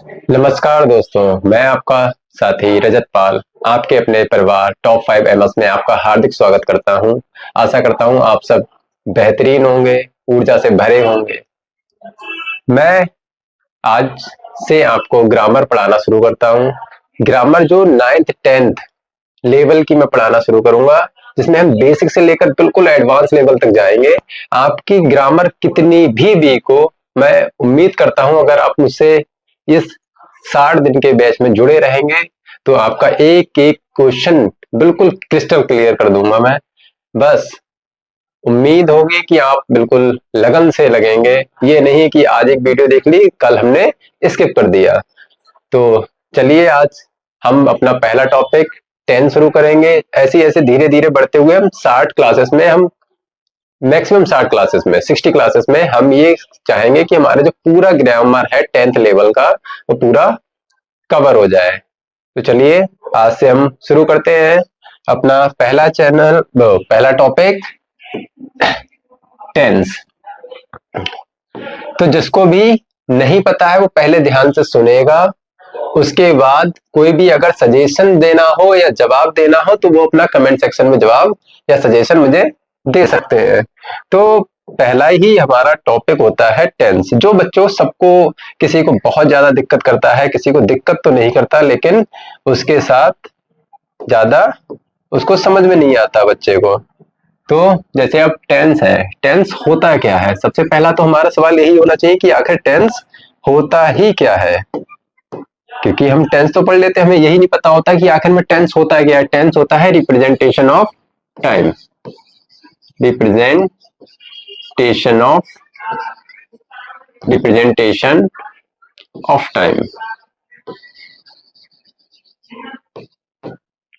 नमस्कार दोस्तों, मैं आपका साथी रजत पाल आपके अपने परिवार टॉप 5 एमएस में आपका हार्दिक स्वागत करता हूं। आशा करता हूं आप सब बेहतरीन होंगे, ऊर्जा से भरे होंगे। मैं आज से आपको ग्रामर पढ़ाना शुरू करता हूं। ग्रामर जो 9th 10th लेवल की मैं पढ़ाना शुरू करूंगा, जिसमें हम बेसिक से लेकर बिल्कुल एडवांस लेवल तक जाएंगे। आपकी ग्रामर कितनी भी वीक हो, मैं उम्मीद करता हूं अगर आप मुझसे इस 60 दिन के बैच में जुड़े रहेंगे तो आपका एक एक क्वेश्चन बिल्कुल क्रिस्टल क्लियर कर दूंगा मैं। बस उम्मीद होगी कि आप बिल्कुल लगन से लगेंगे, ये नहीं कि आज एक वीडियो देख ली कल हमने स्किप कर दिया। तो चलिए आज हम अपना पहला टॉपिक 10 शुरू करेंगे। ऐसे ऐसे धीरे धीरे बढ़ते हुए हम 60 क्लासेस में, हम मैक्सिमम 60 क्लासेस में, 60 क्लासेस में हम ये चाहेंगे कि हमारा जो पूरा ग्रामर है 10th लेवल का वो पूरा कवर हो जाए। तो चलिए आज से हम शुरू करते हैं अपना पहला टॉपिक टेंस। तो जिसको भी नहीं पता है वो पहले ध्यान से सुनेगा, उसके बाद कोई भी अगर सजेशन देना हो या जवाब देना हो तो वो अपना कमेंट सेक्शन में जवाब या सजेशन मुझे दे सकते हैं। तो पहला ही हमारा टॉपिक होता है टेंस। जो बच्चों सबको, किसी को बहुत ज्यादा दिक्कत करता है, किसी को दिक्कत तो नहीं करता लेकिन उसके साथ ज्यादा उसको समझ में नहीं आता बच्चे को। तो जैसे अब टेंस है, टेंस होता क्या है? सबसे पहला तो हमारा सवाल यही होना चाहिए कि आखिर टेंस होता ही क्या है। क्योंकि हम टेंस तो पढ़ लेते हैं, हमें यही नहीं पता होता कि आखिर में टेंस होता है क्या है। टेंस होता है representation of time, representation of representation of time.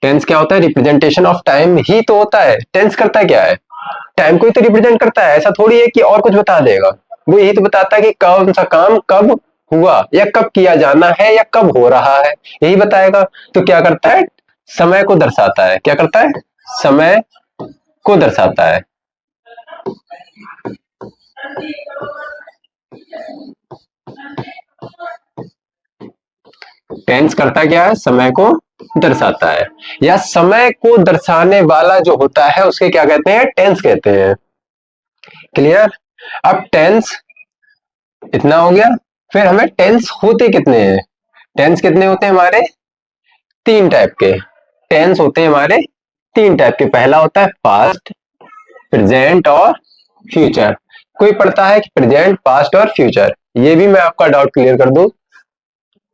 Tense क्या होता है? रिप्रेजेंटेशन ऑफ टाइम ही तो होता है। टेंस करता क्या है? टाइम को ही तो रिप्रेजेंट करता है। ऐसा थोड़ी है कि और कुछ बता देगा, वो यही तो बताता है कि कौन सा काम कब हुआ या कब किया जाना है या कब हो रहा है, यही बताएगा। तो क्या करता है? समय को दर्शाता है। क्या करता है? समय को दर्शाता है। टेंस करता क्या है? समय को दर्शाता है, या समय को दर्शाने वाला जो होता है उसके क्या कहते हैं? टेंस कहते हैं। क्लियर? अब टेंस इतना हो गया। फिर हमें टेंस होते कितने हैं? टेंस कितने होते हैं हमारे? तीन टाइप के टेंस होते हैं हमारे। तीन टाइप के। पहला होता है पास्ट, प्रेजेंट और फ्यूचर। कोई पढ़ता है कि प्रेजेंट, पास्ट और फ्यूचर, ये भी मैं आपका डाउट क्लियर कर दूं।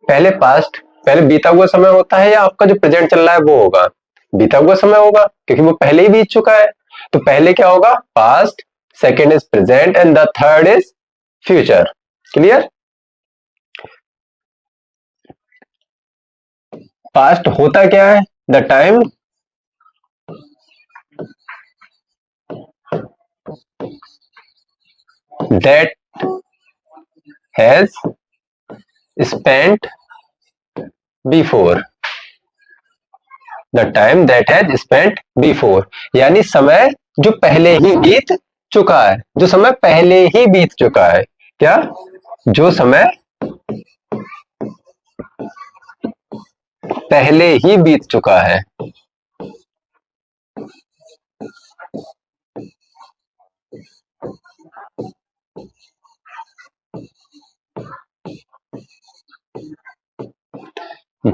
पहले पास्ट, पहले बीता हुआ समय होता है या आपका जो प्रेजेंट चल रहा है वो होगा? बीता हुआ समय होगा क्योंकि वो पहले ही बीत चुका है। तो पहले क्या होगा? Past, second is present and the third is future. Clear? Past होता क्या है? The time that has spent before, the time that has spent before, यानी समय जो पहले ही बीत चुका है। जो समय पहले ही बीत चुका है। क्या? जो समय पहले ही बीत चुका है।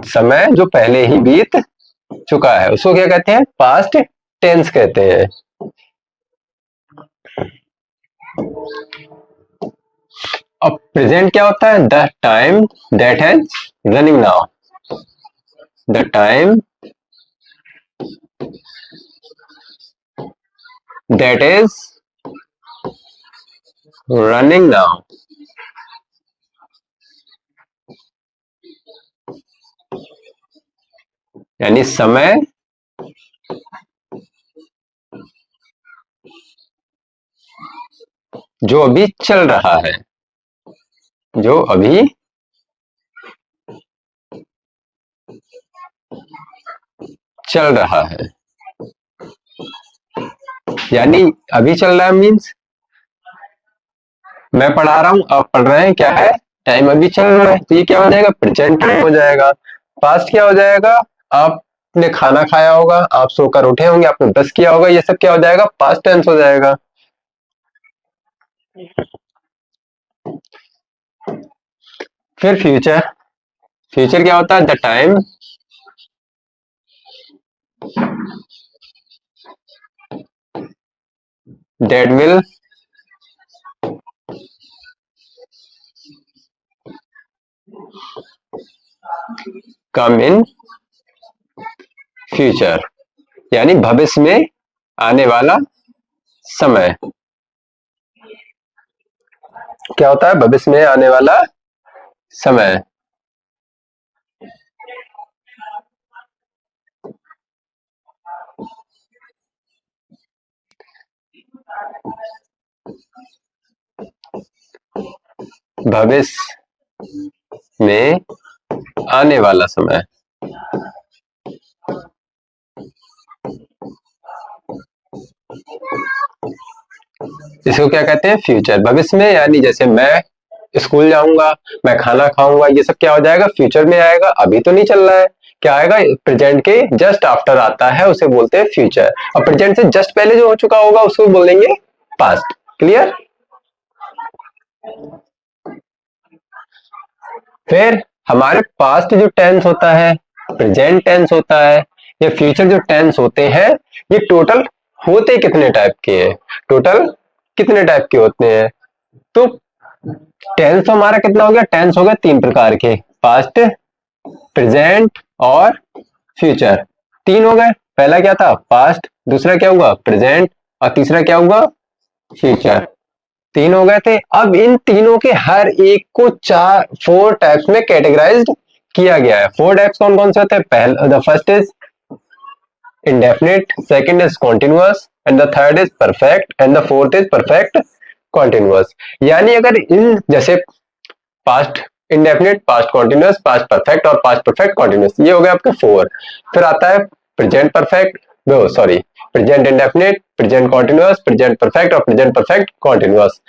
समय जो पहले ही बीत चुका है उसको क्या कहते हैं? पास्ट टेंस कहते हैं। अब प्रेजेंट क्या होता है? The time that has running now, the time that is running now. यानी समय जो अभी चल रहा है, जो अभी चल रहा है। यानी अभी चल रहा है मीन्स मैं पढ़ा रहा हूं, आप पढ़ रहे हैं, क्या है? टाइम अभी चल रहा है, तो ये क्या हो जाएगा, प्रेजेंट टाइम हो जाएगा। पास्ट क्या हो जाएगा, आपने खाना खाया होगा, आप सोकर उठे होंगे, आपने ब्रश किया होगा, ये सब क्या हो जाएगा, पास्ट टेंस हो जाएगा। फिर फ्यूचर, फ्यूचर क्या होता है, the time that will come in future, यानी भविष्य में आने वाला समय। क्या होता है, भविष्य में आने वाला समय। भविष्य में आने वाला समय, इसको क्या कहते हैं, फ्यूचर। भविष्य में यानी जैसे मैं स्कूल जाऊंगा, मैं खाना खाऊंगा, ये सब क्या हो जाएगा, फ्यूचर में आएगा, अभी तो नहीं चल रहा है। क्या आएगा, प्रेजेंट के जस्ट आफ्टर आता है, उसे बोलते हैं फ्यूचर। और प्रेजेंट से जस्ट पहले जो हो चुका होगा उसको बोलेंगे पास्ट। क्लियर। फिर हमारे पास्ट जो टेंस होता है, प्रेजेंट टेंस होता है, या फ्यूचर जो टेंस होते हैं, ये टोटल होते कितने टाइप के हैं, टोटल कितने टाइप के होते हैं। तो टेंस तो हमारा कितना हो गया, टेंस हो गया तीन प्रकार के, पास्ट, प्रेजेंट और फ्यूचर। तीन हो गए। पहला क्या था, पास्ट, दूसरा क्या हुआ, प्रेजेंट, और तीसरा क्या हुआ, फ्यूचर। तीन हो गए थे। अब इन तीनों के हर एक को चार, फोर टाइप्स में कैटेगराइज्ड किया गया है। फोर टाइप्स कौन कौन से होते हैं, पहला, the first is indefinite, second is continuous, and the third is perfect, and the fourth is perfect continuous। यानी अगर इन जैसे past indefinite, past continuous, past perfect और पास्ट परफेक्ट कॉन्टिन्यूस, ये हो गया आपके फोर। फिर आता है present perfect, no sorry, present indefinite, present continuous, present perfect और प्रेजेंट परफेक्ट कॉन्टिन्यूस,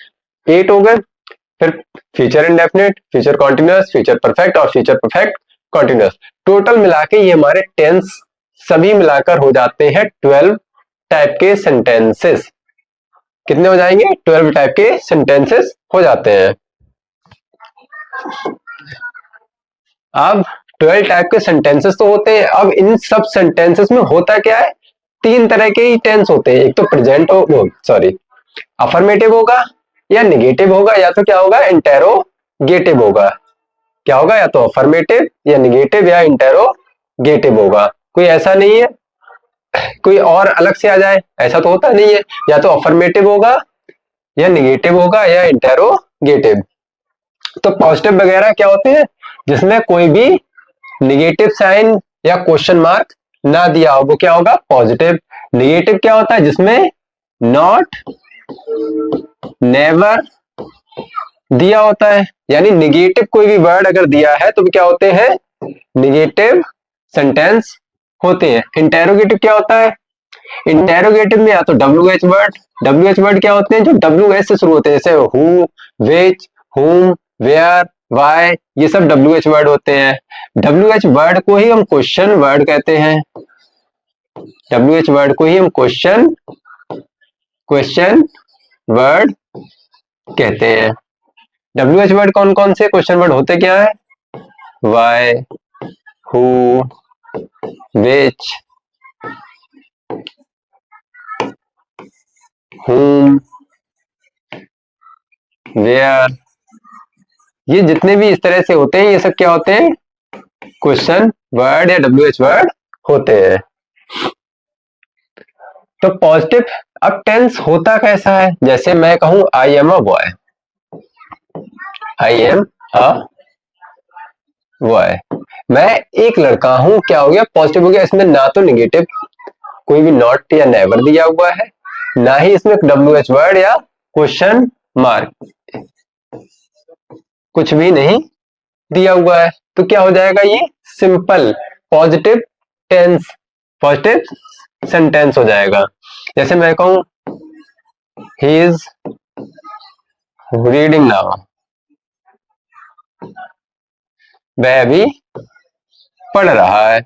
एट हो गए। फिर future indefinite, future continuous, future perfect और फ्यूचर परफेक्ट कॉन्टिन्यूस। टोटल मिला के ये हमारे टेंस सभी मिलाकर हो जाते हैं 12 टाइप के सेंटेंसेस। कितने हो जाएंगे, 12 टाइप के सेंटेंसेस हो जाते हैं। अब 12 टाइप के सेंटेंसेस तो होते हैं। अब इन सब सेंटेंसेस में होता क्या है, तीन तरह के ही टेंस होते हैं। एक तो प्रेजेंट हो, सॉरी, अफर्मेटिव होगा या निगेटिव होगा, या तो क्या होगा, इंटेरोगेटिव होगा। क्या होगा, या तो अफर्मेटिव या निगेटिव या इंटेरोगेटिव होगा। कोई ऐसा नहीं है कोई और अलग से आ जाए, ऐसा तो होता नहीं है। या तो अफर्मेटिव होगा या निगेटिव होगा या इंटेरोगेटिव। तो पॉजिटिव वगैरह क्या होते हैं, जिसमें कोई भी निगेटिव साइन या क्वेश्चन मार्क ना दिया हो, वो क्या होगा, पॉजिटिव। निगेटिव क्या होता है, जिसमें नॉट, नेवर दिया होता है। यानी निगेटिव कोई भी वर्ड अगर दिया है तो क्या होते हैं, निगेटिव सेंटेंस होते हैं। इंटेरोगेटिव क्या होता है, इंटेरोगेटिव में या तो WH वर्ड, WH वर्ड क्या होते हैं, जो WH से शुरू होते हैं, जैसे हु, विच, हुम, वेयर, वाई, ये सब WH वर्ड होते हैं। WH वर्ड को ही हम क्वेश्चन वर्ड कहते हैं। WH वर्ड को ही हम क्वेश्चन वर्ड कहते हैं। WH वर्ड कौन कौन से क्वेश्चन वर्ड होते क्या है, why, who, which, whom, where, ये जितने भी इस तरह से होते हैं, ये सब क्या होते हैं, क्वेश्चन वर्ड या WH वर्ड होते हैं। तो पॉजिटिव, अब टेंस होता कैसा है, जैसे मैं कहूं I am a boy, I am a boy, मैं एक लड़का हूं, क्या हो गया, पॉजिटिव हो गया। इसमें ना तो निगेटिव कोई भी नॉट या नेवर दिया हुआ है, ना ही इसमें WH वर्ड या क्वेश्चन मार्क, कुछ भी नहीं दिया हुआ है। तो क्या हो जाएगा, ये simple positive tense, positive sentence हो जाएगा। जैसे मैं कहूं ही इज रीडिंग नाउ, वह अभी पढ़ रहा है।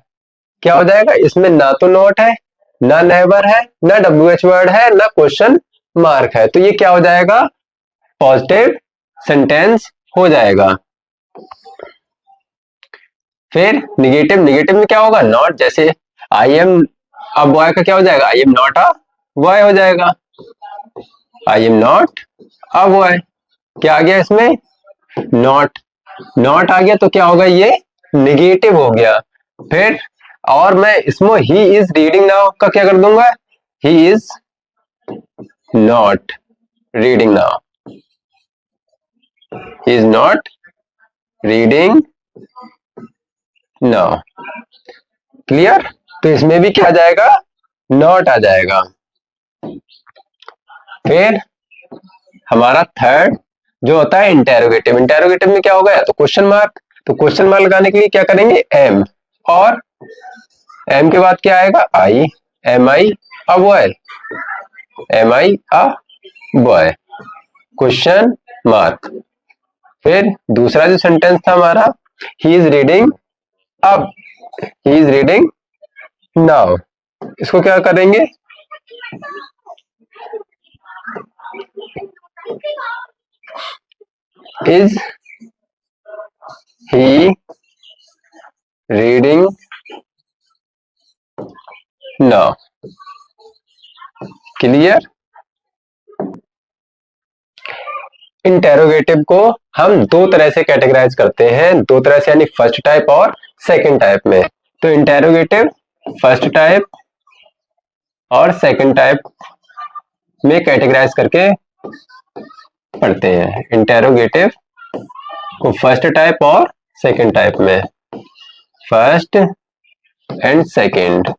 क्या हो जाएगा, इसमें ना तो नॉट है, ना नेवर है, ना WH वर्ड है, ना क्वेश्चन मार्क है, तो ये क्या हो जाएगा, पॉजिटिव सेंटेंस हो जाएगा। फिर निगेटिव, निगेटिव में क्या होगा, नॉट, जैसे आई एम अ बॉय का क्या हो जाएगा, I am not a boy हो जाएगा, I am not a boy. क्या आ गया इसमें, नॉट, नॉट आ गया तो क्या होगा, ये निगेटिव हो गया। फिर और मैं इसमें ही इज रीडिंग नाउ का क्या कर दूंगा, he is not reading now, he is not reading now. Clear, तो इसमें भी क्या आ जाएगा, नॉट आ जाएगा। फिर हमारा थर्ड जो होता है इंटेरोगेटिव, इंटेरोगेटिव में क्या होगा, या तो क्वेश्चन मार्क, तो क्वेश्चन मार्क लगाने के लिए क्या करेंगे, एम, और एम के बाद क्या आएगा, I, am I a boy, am I a boy, question mark. फिर दूसरा जो सेंटेंस था हमारा, ही इज रीडिंग अब, ही इज रीडिंग नाउ, इसको क्या करेंगे, is he reading now. Clear, interrogative को हम दो तरह से कैटेगराइज करते हैं, दो तरह से, यानी फर्स्ट टाइप और सेकंड टाइप में। तो इंटेरोगेटिव फर्स्ट टाइप और सेकंड टाइप में कैटेगराइज करके पढ़ते हैं, इंटेरोगेटिव को फर्स्ट टाइप और सेकंड टाइप में, फर्स्ट एंड सेकंड।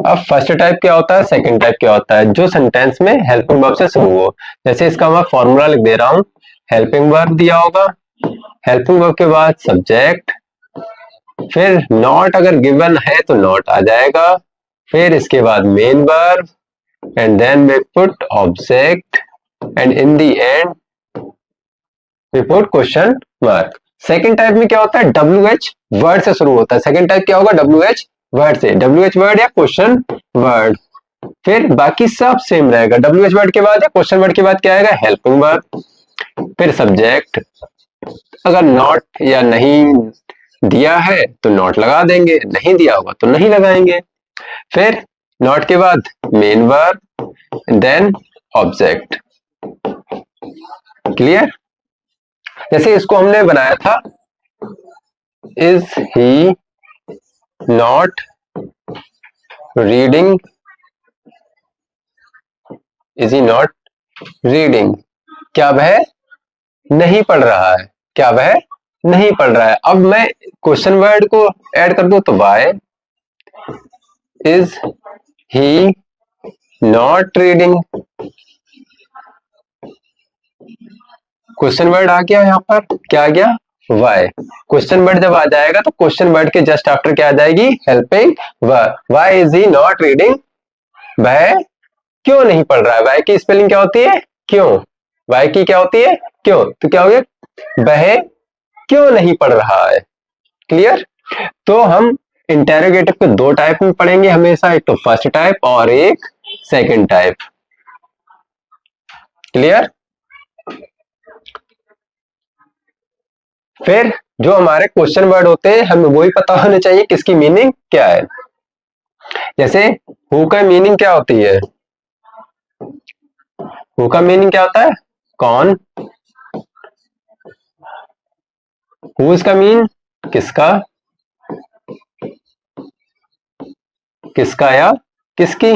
अब फर्स्ट टाइप क्या होता है, सेकंड टाइप क्या होता है, जो सेंटेंस में हेल्पिंग वर्ब से शुरू हो। जैसे इसका मैं फॉर्मूला लिख दे रहा हूं, हेल्पिंग वर्ब दिया होगा, हेल्पिंग वर्ब के बाद सब्जेक्ट, फिर नॉट अगर गिवन है तो नॉट आ जाएगा, फिर इसके बाद main verb, and then we put object, and in the end we put question mark. Second type में क्या होता है, WH वर्ड से शुरू होता है, सेकंड टाइप क्या होगा, WH वर्ड से, WH वर्ड या क्वेश्चन वर्ड। फिर बाकी सब सेम रहेगा, WH वर्ड के बाद या क्वेश्चन वर्ड के बाद क्या आएगा, हेल्पिंग वर्ब, फिर सब्जेक्ट, अगर नॉट या नहीं दिया है तो नॉट लगा देंगे, नहीं दिया होगा तो नहीं लगाएंगे। फिर नॉट के बाद main verb, then object. Clear, जैसे इसको हमने बनाया था, is he not reading, is he not reading, क्या वह नहीं पढ़ रहा है, क्या वह नहीं पढ़ रहा है। अब मैं क्वेश्चन वर्ड को ऐड कर दूं तो why is he not reading, question word आ गया, यहां पर क्या आ गया, वाई। क्वेश्चन वर्ड जब आ जाएगा तो क्वेश्चन वर्ड के जस्ट आफ्टर क्या आ जाएगी, helping verb, why is he not reading, वह क्यों नहीं पढ़ रहा है, वाई की स्पेलिंग क्या होती है, क्यों, वाई की क्या होती है, क्यों, तो क्या हो गया, वह क्यों नहीं पढ़ रहा है। क्लियर, तो हम इंटेरोगेटिव को दो टाइप में पढ़ेंगे हमेशा, एक तो फर्स्ट टाइप और एक सेकंड टाइप। क्लियर, फिर जो हमारे क्वेश्चन वर्ड होते हैं हमें वही पता होने चाहिए किसकी मीनिंग क्या है। जैसे हु का मीनिंग क्या होती है, हु का मीनिंग क्या होता है, कौन, हु का मीन किसका, किसका या किसकी।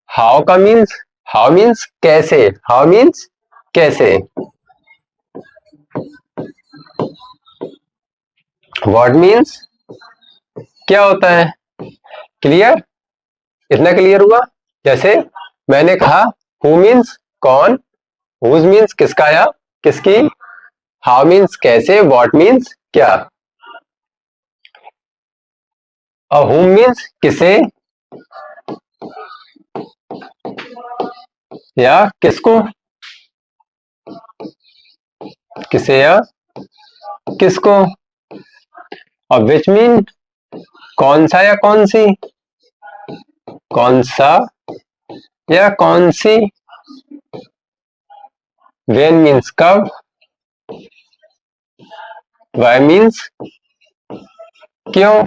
हाउ का मीन्स, हाउ मीन्स कैसे, हाउ मीन्स कैसे। व्हाट मीन्स क्या होता है। क्लियर, इतना क्लियर हुआ। जैसे मैंने कहा हु मीन्स कौन, हुज मीन्स किसका या किसकी, हाउ मीन्स कैसे, व्हाट मीन्स क्या, और हुम मीन्स किसे या किसको, किसे या किसको, और विच मीन कौन सा या कौन सी, कौन सा या कौन सी, व्हेन मीन्स कब, व्हाई मीन्स क्यों,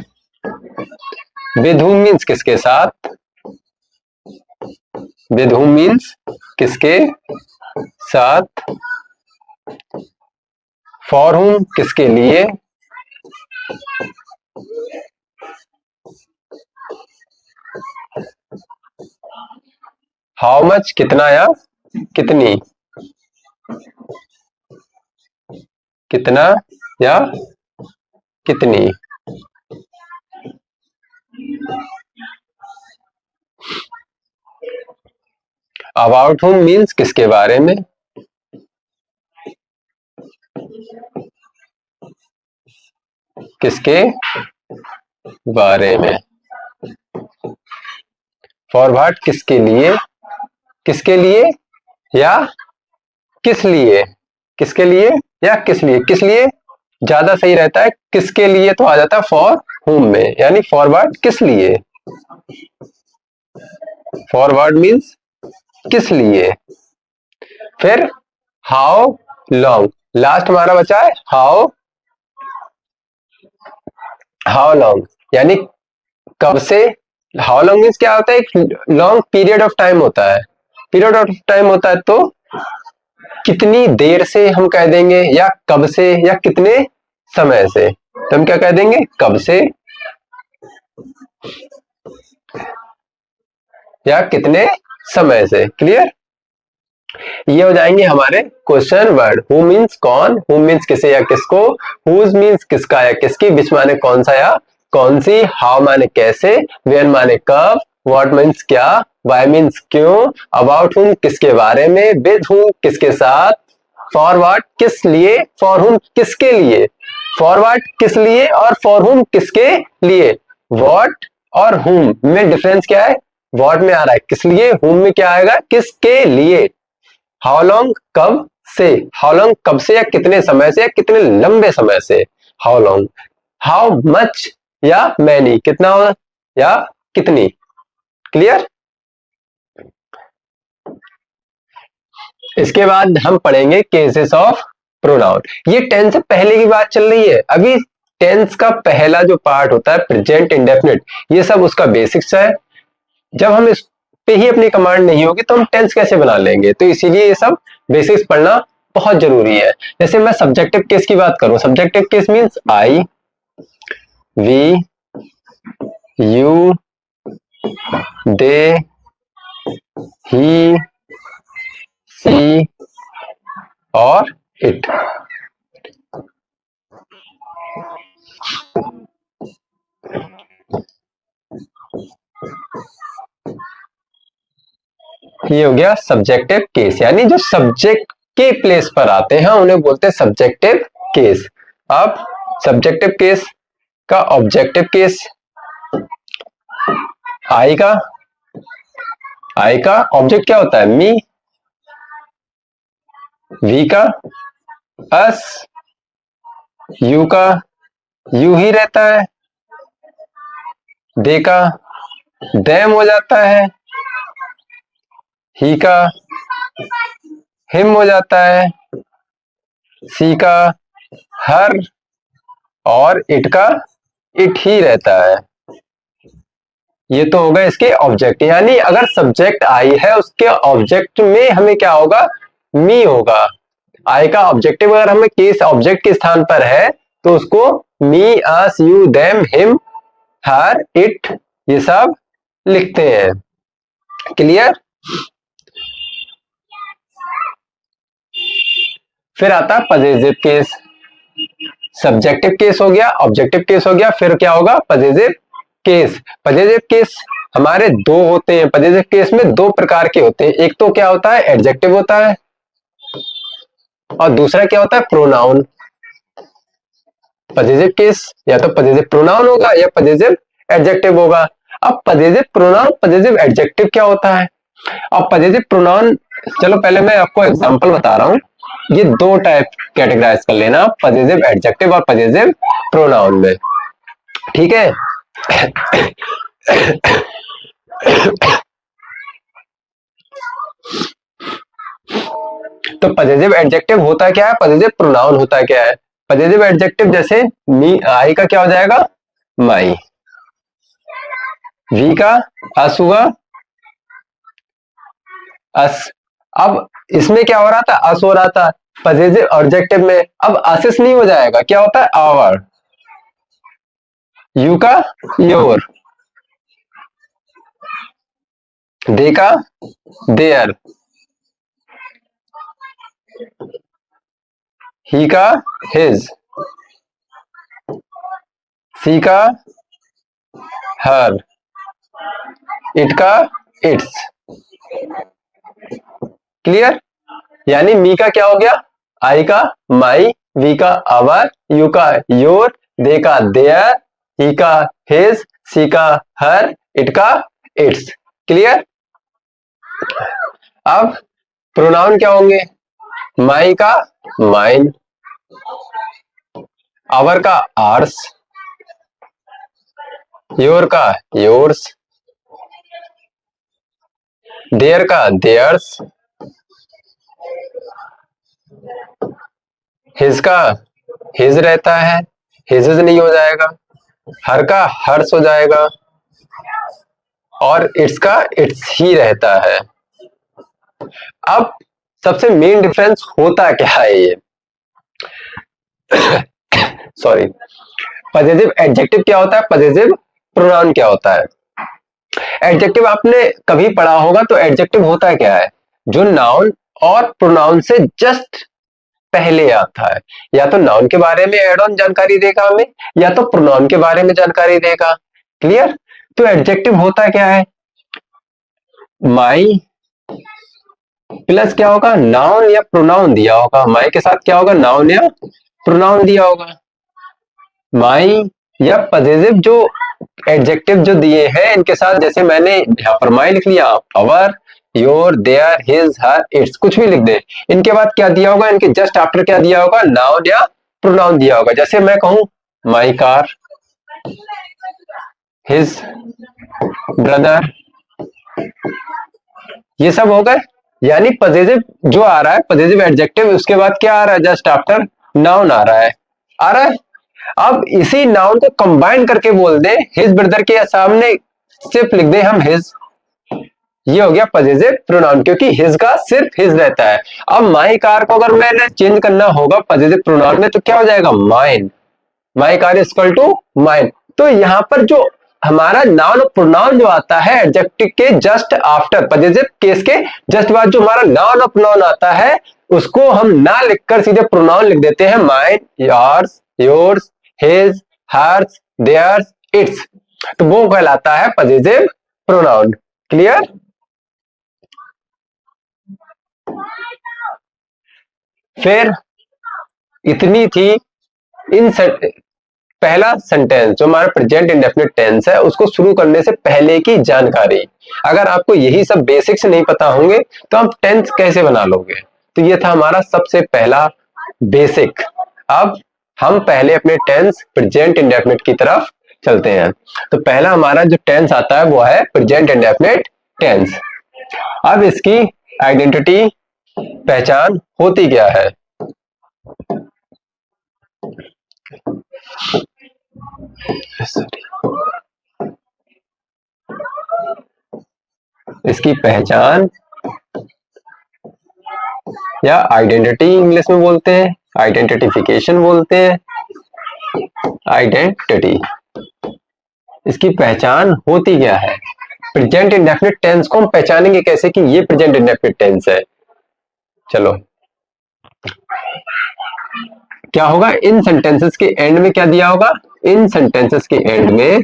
विद whom मीन्स किसके साथ, विद whom मीन्स किसके साथ, फॉर whom किसके लिए, हाउ मच कितना या कितनी, कितना या कितनी, अबाउट whom मीन्स किसके बारे में, किसके बारे में, फॉर व्हाट किसके लिए या किस लिए, किसके लिए या किस लिए, किस लिए ज्यादा सही रहता है, किसके लिए तो आ जाता है फॉर whom में, यानी फॉर व्हाट किस लिए, फॉर व्हाट मीन्स किस लिए, फिर हाउ लॉन्ग, लास्ट हमारा बचा है हाउ, हाउ लॉन्ग यानी कब से, हाउ लॉन्ग मीन्स क्या होता है, एक लॉन्ग पीरियड ऑफ टाइम होता है, पीरियड ऑफ टाइम होता है तो कितनी देर से हम कह देंगे, या कब से या कितने समय से, तो हम क्या कह देंगे कब से या कितने समय से, क्लियर। ये हो जाएंगे हमारे क्वेश्चन वर्ड, हु मीन्स कौन, हु मीन्स किसे या किसको, हुज मीन्स किसका या किसकी, विच माने कौन सा या कौन सी, हाउ माने कैसे, व्हेन माने कब, व्हाट मीन्स क्या, व्हाई मीन्स क्यों, अबाउट हुम किसके बारे में, विद हुम किसके साथ, फॉर व्हाट किस लिए, फॉर हुम किसके लिए, फॉर व्हाट किस लिए और फॉर हुम किसके लिए, व्हाट और हुम में डिफरेंस क्या है, व्हाट में आ रहा है किस लिए, हुम में क्या आएगा किसके लिए, हाउ लॉन्ग कब से, हाउ लॉन्ग कब से या कितने समय से या कितने लंबे समय से, हाउ लॉन्ग, हाउ मच या मैनी कितना या कितनी, क्लियर। इसके बाद हम पढ़ेंगे केसेस ऑफ प्रोनाउन, ये टेंस से पहले की बात चल रही है, अभी टेंस का पहला जो पार्ट होता है प्रेजेंट इंडेफिनिट, ये सब उसका बेसिक्स है, जब हम इस पे ही अपनी कमांड नहीं होगी तो हम टेंस कैसे बना लेंगे, तो इसीलिए ये सब बेसिक्स पढ़ना बहुत जरूरी है। जैसे मैं सब्जेक्टिव केस की बात करूं, subjective case means I, we, you, they, he, she और इट। ये हो गया सब्जेक्टिव केस, यानी जो सब्जेक्ट के प्लेस पर आते हैं उन्हें बोलते हैं सब्जेक्टिव केस। अब सब्जेक्टिव केस का ऑब्जेक्टिव केस, आई का ऑब्जेक्ट क्या होता है मी, वी का अस, यू का यू ही रहता है, दे का देम हो जाता है, ही का हिम हो जाता है, सी का हर और इट का इट ही रहता है। ये तो होगा इसके ऑब्जेक्ट, यानी अगर सब्जेक्ट आई है उसके ऑब्जेक्ट में हमें क्या होगा मी होगा, आई का ऑब्जेक्टिव अगर हमें केस ऑब्जेक्ट के स्थान पर है तो उसको me, us, you, them, him, her, it ये सब लिखते हैं, क्लियर। फिर आता है पजेसिव केस, सब्जेक्टिव केस हो गया, ऑब्जेक्टिव केस हो गया, फिर क्या होगा पजेसिव केस। पजेसिव केस हमारे दो होते हैं, पजेसिव केस में दो प्रकार के होते हैं, एक तो क्या होता है एडजेक्टिव होता है, और दूसरा क्या होता है, प्रोनाउन। पजेसिव केस या तो पजेसिव प्रोनाउन होगा या पजेसिव एडजेक्टिव होगा। अब पजेसिव प्रोनाउन पजेसिव एडजेक्टिव क्या होता है? अब पजेसिव प्रोनाउन, चलो पहले मैं आपको एग्जांपल बता रहा हूं। ये दो टाइप कैटेगराइज कर लेना, पजेसिव एडजेक्टिव और पजेसिव प्रोनाउन में, ठीक है। तो पजेसिव एडजेक्टिव होता क्या है, पजेसिव प्रोनाउन होता क्या है? पजेसिव एडजेक्टिव जैसे मी, आई का क्या हो जाएगा, माई। वी का अस हुआ, अस। अब इसमें क्या हो रहा था, अस हो रहा था पजेसिव एडजेक्टिव में। अब असिस नहीं हो जाएगा, क्या होता है, आवर। यू का योर, दे का देयर, ही का हिज, सी का हर, इट का इट्स। क्लियर? यानी मी का क्या हो गया, आई का माई, वी का आवर, यू का योर, दे का देयर, ही का हिज, सी का हर, इट का इट्स। क्लियर? अब प्रोनाउन क्या होंगे, माई का माइन, आवर का आर्स, योर का योर्स, देयर का देयर्स, हिज का हिज रहता है, हिजेज नहीं हो जाएगा, हर का हर्ष हो जाएगा, और इट्स का इट्स ही रहता है। अब सबसे मेन डिफरेंस होता क्या है ये, सॉरी, पजेसिव एडजेक्टिव क्या होता है, पजेसिव प्रोनाउन क्या होता है? एडजेक्टिव आपने कभी पढ़ा होगा, तो एडजेक्टिव होता क्या है, जो नाउन और प्रोनाउन से जस्ट पहले आता है। या तो नाउन के बारे में एड ऑन जानकारी देगा हमें, या तो प्रोनाउन के बारे में जानकारी देगा। क्लियर? तो एडजेक्टिव होता क्या है, माई प्लस क्या होगा, नाउन या प्रोनाउन दिया होगा। माई के साथ क्या होगा, नाउन या प्रोनाउन दिया होगा। माई या पजेसिव जो एडजेक्टिव जो दिए हैं, इनके साथ जैसे मैंने यहां पर माई लिख लिया, our, your, their, his, her, its, कुछ भी लिख दे। इनके बाद क्या दिया होगा, इनके जस्ट आफ्टर क्या दिया होगा, नाउन या प्रोनाउन दिया होगा। जैसे मैं कहूं माई कार, हिज ब्रदर, ये सब हो गए। यानी पजेसिव जो आ रहा है, पजेसिव एडजेक्टिव, उसके बाद क्या आ रहा है, जस्ट आफ्टर नाउन आ रहा है, आ रहा है। अब इसी नाउन को कंबाइन करके बोल दे, हिज ब्रदर के सामने सिर्फ लिख दे हम हिज, ये हो गया पजेसिव प्रोनाउन, क्योंकि हिज का सिर्फ हिज रहता है। अब माई कार को अगर मैंने चेंज करना होगा पजेसिव प्रोनाउन में, तो क्या हो जाएगा, mine, my car is equal to mine. तो यहां पर जो हमारा नाउन और प्रोनाउन जो आता है एडजेक्टिव के जस्ट आफ्टर, पजेसिव केस के जस्ट बाद जो हमारा नाउन और प्रोनाउन आता है, उसको हम ना लिखकर सीधे प्रोनाउन लिख देते हैं, mine, yours, yours, his, hers, theirs, its. तो वो कहलाता है पजेसिव प्रोनाउन। क्लियर? फिर इतनी थी इन पहला सेंटेंस जो हमारा प्रेजेंट इंडेफिनिट टेंस है, उसको शुरू करने से पहले की जानकारी। अगर आपको यही सब बेसिक्स नहीं पता होंगे, तो आप टेंस कैसे बना लोगे? तो ये था हमारा सबसे पहला बेसिक। अब हम पहले अपने टेंस प्रेजेंट इंडेफिनिट की तरफ चलते हैं। तो पहला हमारा जो टेंस आता है वो है प्रेजेंट इंडेफिनिट टेंस। अब इसकी आइडेंटिटी, पहचान होती क्या है? इसकी पहचान या आइडेंटिटी इंग्लिश में बोलते हैं, आइडेंटिफिकेशन बोलते हैं, आइडेंटिटी। इसकी पहचान होती क्या है? प्रेजेंट इंडेफिनिट टेंस को हम पहचानेंगे कैसे कि ये प्रेजेंट इंडेफिनिट टेंस है? चलो, क्या होगा, इन सेंटेंसेस के एंड में क्या दिया होगा, इन सेंटेंसेस के एंड में,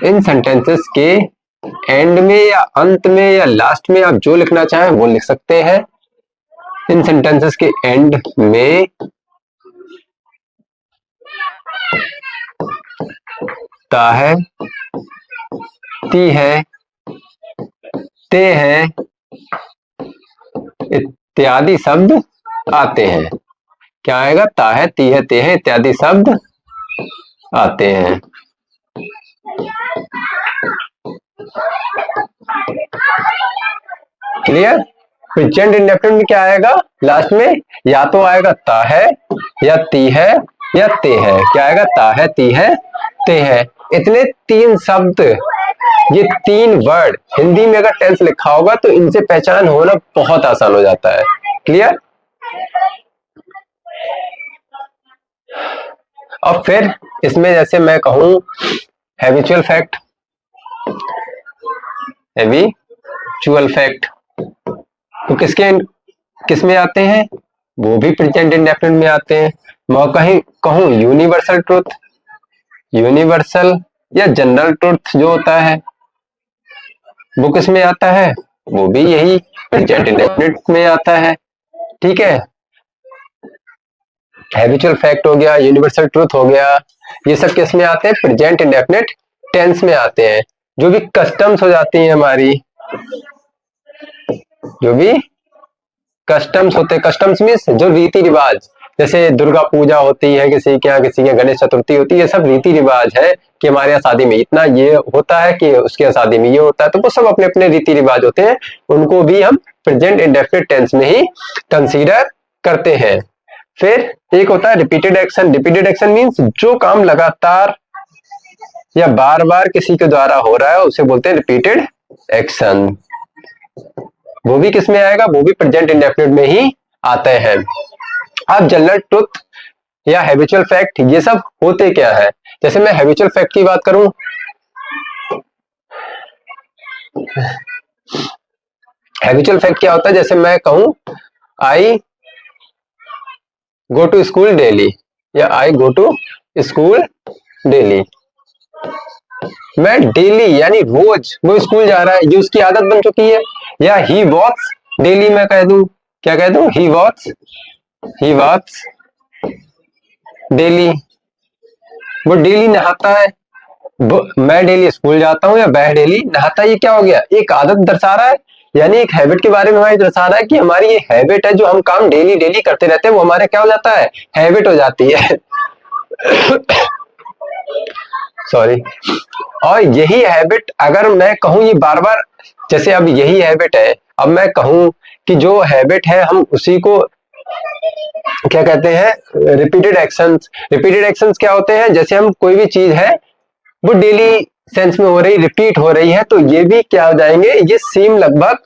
इन सेंटेंसेस के एंड में या अंत में या लास्ट में आप जो लिखना चाहें वो लिख सकते हैं। इन सेंटेंसेस के एंड में ता है, ती है, ते हैं इत्यादि शब्द आते हैं। क्या आएगा? ता है, ती है, ते हैं इत्यादि शब्द आते हैं। क्लियर? प्रेजेंट इंडेफिनिट में क्या आएगा लास्ट में? या तो आएगा ता है, या ती है, या ते है। क्या आएगा? ता है, ती है, ते है। इतने तीन शब्द, ये तीन वर्ड हिंदी में अगर टेंस लिखा होगा तो इनसे पहचान होना बहुत आसान हो जाता है। क्लियर? और फिर इसमें जैसे मैं कहूं हैबिचुअल फैक्ट, हैबिचुअल फैक्ट तो किस में आते हैं? वो भी प्रेजेंट इंडेफिनिट में आते हैं। मैं कहीं कहूं यूनिवर्सल ट्रुथ, यूनिवर्सल या जनरल ट्रुथ जो होता है वो किस में आता है? वो भी यही प्रेजेंट इंडेफिनिट में आता है। ठीक है, हैबिचुअल फैक्ट हो गया, यूनिवर्सल ट्रुथ हो गया, ये सब किस में आते हैं? प्रेजेंट इंडेफिनिट टेंस में आते हैं। जो भी कस्टम्स हो जाती हैं हमारी, जो भी कस्टम्स होते हैं, कस्टम्स मीन्स जो रीति रिवाज, जैसे दुर्गा पूजा होती है किसी के यहाँ, किसी के गणेश चतुर्थी होती है, ये सब रीति रिवाज है कि हमारे यहाँ शादी में इतना ये होता है कि उसके यहाँ शादी में ये होता है, तो वो सब अपने अपने रीति रिवाज होते हैं, उनको भी हम प्रेजेंट इंडेफिनिट टेंस में ही कंसीडर करते हैं। फिर एक होता है repeated action. Repeated action means जो काम लगातार या बार बार किसी के द्वारा हो रहा है उसे बोलते हैं रिपीटेड एक्शन। वो भी किस में आएगा? वो भी प्रेजेंट इंडेफिनिट में ही आते हैं। अब जनरल ट्रुथ या हैबिचुअल फैक्ट ये सब होते क्या है? जैसे मैं हैबिचुअल फैक्ट की बात करूं, हैबिचुअल फैक्ट क्या होता है? जैसे मैं कहूं आई गो टू स्कूल डेली, या आई गो टू स्कूल डेली। मैं डेली यानी रोज वो स्कूल जा रहा है, ये उसकी आदत बन चुकी है। या ही वॉक्स डेली, मैं कह दूं, क्या कह दूं? ही वॉक्स डेली, वो डेली नहाता है। मैं डेली स्कूल जाता हूँ या वह डेली नहाता है, ये क्या हो गया? एक आदत दर्शा रहा है, यानी एक हैबिट के बारे में हमारी दर्शा रहा है कि हमारी ये हैबिट है, जो हम काम डेली डेली करते रहते हैं वो हमारे क्या हो जाता है? हैबिट हो जाती है। सॉरी। और यही हैबिट अगर मैं कहूं ये बार बार, जैसे अब यही हैबिट है, अब मैं कहूं कि जो हैबिट है हम उसी को क्या कहते हैं? Repeated actions. रिपीटेड एक्शंस क्या होते हैं? जैसे हम कोई भी चीज है वो डेली सेंस में हो रही, रिपीट हो रही है, तो ये भी क्या हो जाएंगे? ये सेम लगभग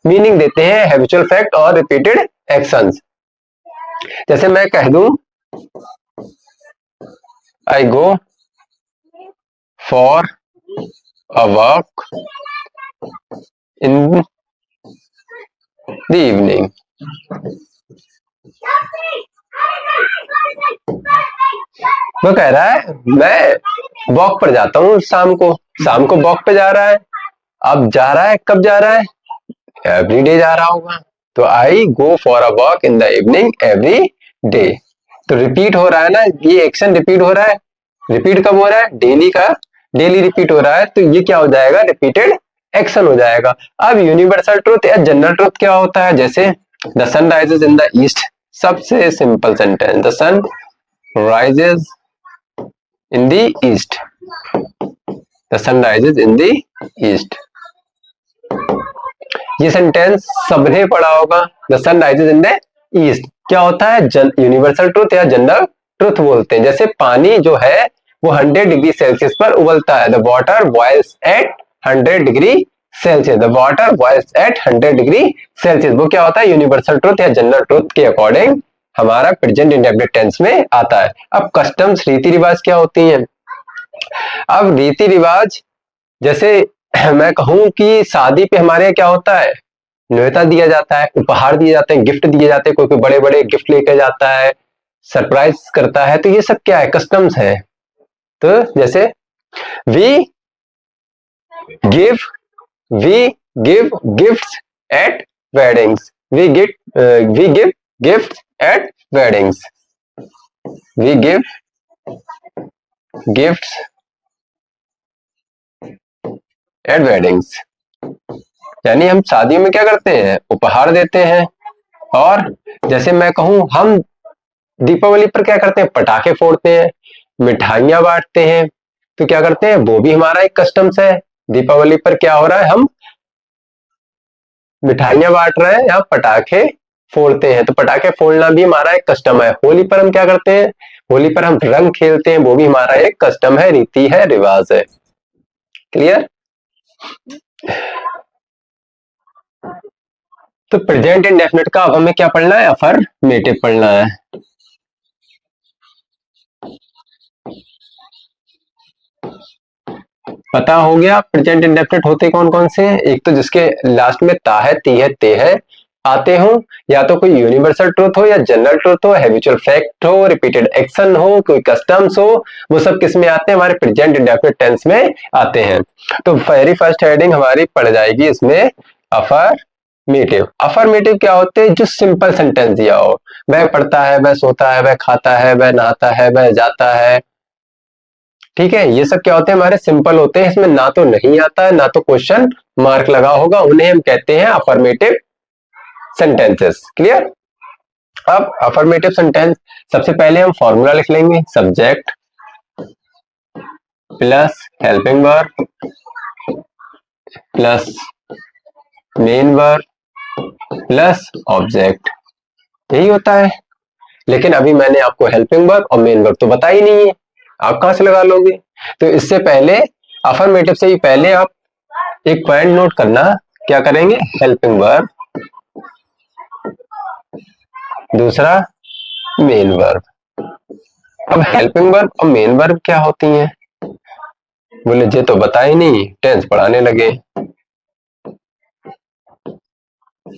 मीनिंग देते हैं, हैबिचुअल फैक्ट और रिपीटेड एक्शंस। जैसे मैं कह दूं I go for a walk in the evening. वो कह रहा है मैं वॉक पर जाता हूँ शाम को वॉक पे जा रहा है। अब जा रहा है, कब जा रहा है? एवरी डे जा रहा होगा, तो I go for a walk in the evening every day. तो रिपीट हो रहा है ना, ये एक्शन रिपीट हो रहा है। रिपीट कब हो रहा है? डेली का, डेली रिपीट हो रहा है, तो ये क्या हो जाएगा? रिपीटेड एक्शन हो जाएगा। अब यूनिवर्सल ट्रुथ या जनरल ट्रुथ क्या होता है? जैसे the sun rises in the east, सबसे simple sentence, the sun rises in the east, the sun rises in the east. ये सेंटेंस सबने पढ़ा होगा, the sun rises in the east. क्या होता है? यूनिवर्सल ट्रुथ या जनरल ट्रुथ बोलते हैं। जैसे पानी जो है वो 100 डिग्री सेल्सियस पर उबलता है, the water boils at 100 degree Celsius, the water boils at 100 degree Celsius. वो क्या होता है? यूनिवर्सल ट्रुथ या जनरल ट्रुथ के अकॉर्डिंग हमारा प्रेजेंट इंडेफिनिट टेंस में आता है। अब कस्टम्स, रीति रिवाज क्या होती हैं? अब रीति रिवाज जैसे मैं कहूं कि शादी पे हमारे यहाँ क्या होता है? न्योता दिया जाता है, उपहार दिए जाते हैं, गिफ्ट दिए जाते हैं, कोई कोई बड़े बड़े गिफ्ट लेकर जाता है, सरप्राइज करता है, तो ये सब क्या है? कस्टम्स है। तो जैसे we give we give gifts at weddings, we give gifts at weddings, we give gifts at weddings, यानी हम शादियों में क्या करते हैं, उपहार देते हैं। और जैसे मैं कहूं, हम दीपावली पर क्या करते हैं, पटाखे फोड़ते हैं, मिठाइयां बांटते हैं। तो क्या करते हैं, वो भी हमारा एक कस्टम्स है। दीपावली पर क्या हो रहा है, हम मिठाइयां बांट रहे हैं या पटाखे फोड़ते हैं, तो पटाखे फोड़ना भी हमारा एक कस्टम है। होली पर हम क्या करते हैं, होली पर हम रंग खेलते हैं, वो भी हमारा एक कस्टम है, रीति है, रिवाज है। क्लियर। तो प्रेजेंट इंडेफिनिट का अब हमें क्या पढ़ना है, अफर्मेटिव पढ़ना है। पता हो गया प्रेजेंट इंडेफिनिट होते कौन कौन से हैं। एक तो जिसके लास्ट में ता है, ती है, ते है आते हो, या तो कोई यूनिवर्सल ट्रूथ हो, या जनरल ट्रूथ हो, हैबिचुअल फैक्ट हो, रिपीटेड एक्शन हो, कोई कस्टम्स हो, वो सब किस में आते हैं, हमारे प्रेजेंट इंडेफिनिट टेंस में आते हैं। तो वेरी फर्स्ट हेडिंग हमारी पड़ जाएगी इसमें अफर्मेटिव। अफर्मेटिव क्या होते हैं, जो सिंपल सेंटेंस दिया हो, वह पढ़ता है, वह सोता है, वह खाता है, वह नहाता है, वह जाता है, ठीक है। ये सब क्या होते हैं, हमारे सिंपल होते हैं, इसमें ना तो नहीं आता है, ना तो क्वेश्चन मार्क लगा होगा, उन्हें हम कहते हैं अफर्मेटिव सेंटेंसेस। क्लियर। अब अफर्मेटिव सेंटेंस, सबसे पहले हम फॉर्मूला लिख लेंगे, subject plus helping verb plus main verb plus object, यही होता है। लेकिन अभी मैंने आपको हेल्पिंग वर्ब और मेन वर्ब तो बता ही नहीं है, आप कहां से लगा लोगे। तो इससे पहले, अफर्मेटिव से ही पहले आप एक पॉइंट नोट करना, क्या करेंगे, हेल्पिंग वर्ब, दूसरा मेन वर्ब। अब हेल्पिंग वर्ब और मेन वर्ब क्या होती हैं, बोले जे तो बता ही नहीं, टेंस पढ़ाने लगे।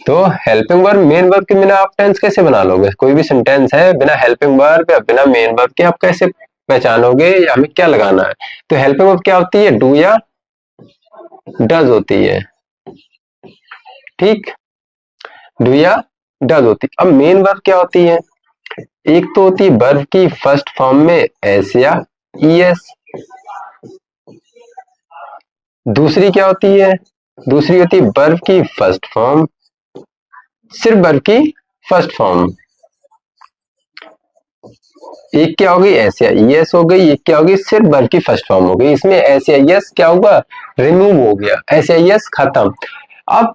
तो हेल्पिंग वर्ब मेन वर्ब के बिना आप टेंस कैसे बना लोगे, कोई भी सेंटेंस है बिना हेल्पिंग वर्ब या बिना मेन वर्ब के आप कैसे पहचानोगे, या हमें क्या लगाना है। तो हेल्पिंग वर्ब क्या होती है, डू या डज होती है, ठीक, डू या डज होती है। अब मेन वर्ब क्या होती है, एक तो होती है वर्ब की फर्स्ट फॉर्म में एस या ईएस, दूसरी क्या होती है, दूसरी होती है वर्ब की फर्स्ट फॉर्म, सिर्फ वर्ब की फर्स्ट फॉर्म। एक क्या होगी, एस या ईएस हो गई, एक क्या होगी, सिर्फ वर्ब की फर्स्ट फॉर्म हो गई। इसमें एस या ईएस क्या हुआ, रिमूव हो गया, एस या ईएस खत्म। अब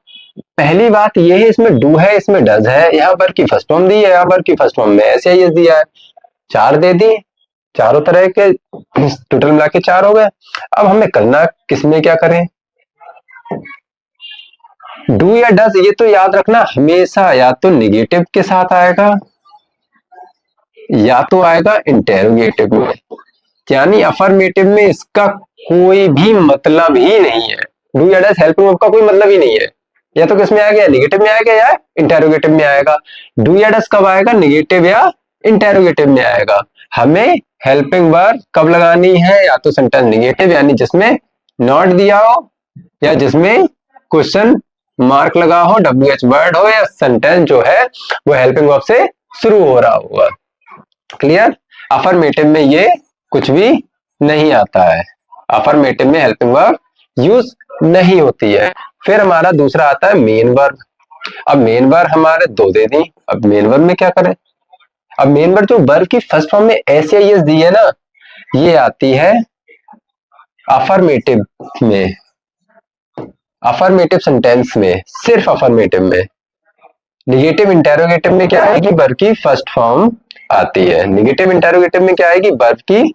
पहली बात ये है, इसमें डू है, इसमें डज है, यहाँ वर्ब की फर्स्ट फॉर्म दी है, यहाँ वर्ब की फर्स्ट फॉर्म में एस या ईएस दिया है, चार दे दी, चारों तरह के टोटल मिला के चार हो गए। अब हमें करना किसमें क्या करें, डू या डज, ये तो याद रखना हमेशा या तो निगेटिव के साथ आएगा या तो आएगा इंटेरोगेटिव में, यानी अफर्मेटिव में इसका कोई भी मतलब ही नहीं है। डू या डज हेल्पिंग वर्ब का कोई मतलब ही नहीं है, या तो किसमें आएगा, निगेटिव में आएगा या इंटेरोगेटिव में आएगा। डू या डज कब आएगा, निगेटिव या इंटेरोगेटिव में आएगा। हमें हेल्पिंग वर्ब कब लगानी है, या तो सेंटेंस निगेटिव यानी जिसमें नॉट दिया हो, या जिसमें क्वेश्चन मार्क लगा हो, WH वर्ड हो, या सेंटेंस जो है वो हेल्पिंग वर्ब से शुरू हो रहा होगा। क्लियर। अफर्मेटिव में ये कुछ भी नहीं आता है, अफर्मेटिव में हेल्पिंग वर्ब यूज नहीं होती है। फिर हमारा दूसरा आता है मेन वर्ब। अब मेन वर्ब हमारे दो दे दी, अब मेन वर्ब में क्या करें, अब मेन वर्ब जो वर्ब की फर्स्ट फॉर्म में एस या एस दी है ना, ये आती है अफर्मेटिव में, अफर्मेटिव सेंटेंस में, सिर्फ अफर्मेटिव में। निगेटिव इंटेरोगेटिव में क्या आएगी, वर्ब की फर्स्ट फॉर्म आती है। निगेटिव इंटेरोगेटिव में क्या आएगी, वर्ब की